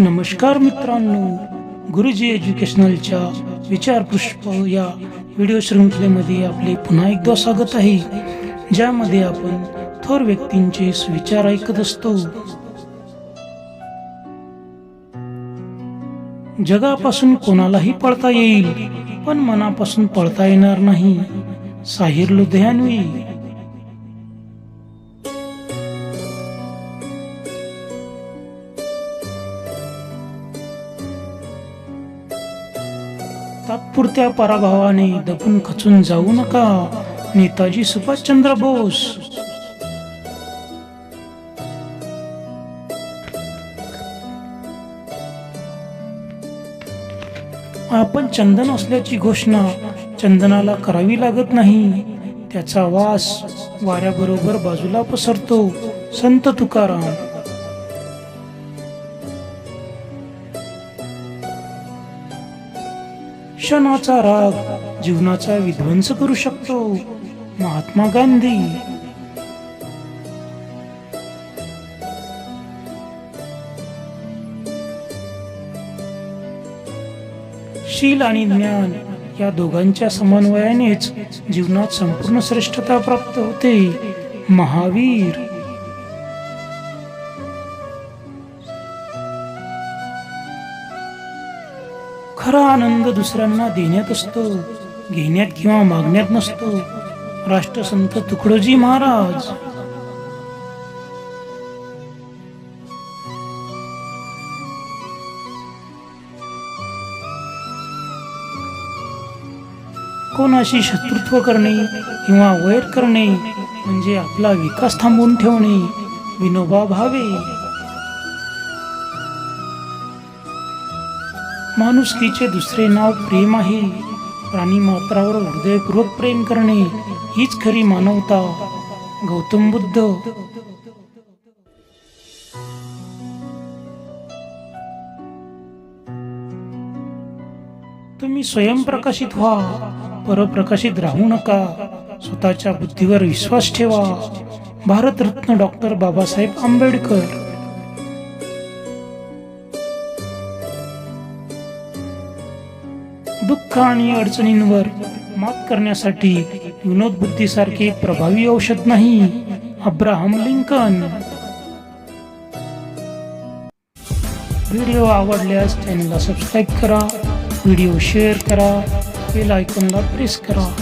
नमस्कार मित्रांनो, गुरुजी एज्युकेशनलच्या विचारपुष्प या व्हिडिओ शृंखलेमध्ये आपले पुन्हा एकदा स्वागत आहे, ज्यामध्ये आपण थोर व्यक्तींचे सुविचार ऐकत असतो. जगापासून कोणालाही पळता येईल, पण मनापासून पळता येणार नाही. साहिर लुधियानवी. तात्पुरत्या पराभवाने दबून खचून जाऊ नका. नेताजी सुभाषचंद्र बोस. आपण चंदन असल्याची घोषणा चंदनाला करावी लागत नाही. त्याचा वास वाऱ्याबरोबर बाजूला पसरतो. संत तुकाराम. क्षणाचा राग जीवनाचा विध्वंस करू शकतो. महात्मा गांधी. शील आणि ज्ञान या दोघांच्या समन्वयानेच जीवनात संपूर्ण श्रेष्ठता प्राप्त होते. महावीर. खरा आनंद दुसऱ्यांना देण्यात असतो, घेण्यात किंवा मागण्यात नसतो. राष्ट्रसंत तुकडोजी महाराज. कोणाशी शत्रुत्व करणे किंवा वैर करणे म्हणजे आपला विकास थांबवून ठेवणे. विनोबा भावे. माणुसकीचे दुसरे नाव प्रेम आहे. प्राणी मात्रावर हृदयपूर्वक प्रेम करणे हीच खरी मानवता. गौतम बुद्ध. तुम्ही स्वयंप्रकाशित व्हा, परप्रकाशित राहू नका. स्वतःच्या बुद्धीवर विश्वास ठेवा. भारतरत्न डॉक्टर बाबासाहेब आंबेडकर. दुःख आणि अडचणींवर मात करण्यासाठी विनोद बुद्धीसारखे प्रभावी औषध नाही. Abraham Lincoln. व्हिडिओ आवडल्यास चॅनलला सबस्क्राईब करा, व्हिडिओ शेअर करा, बेल आयकॉनला प्रेस करा.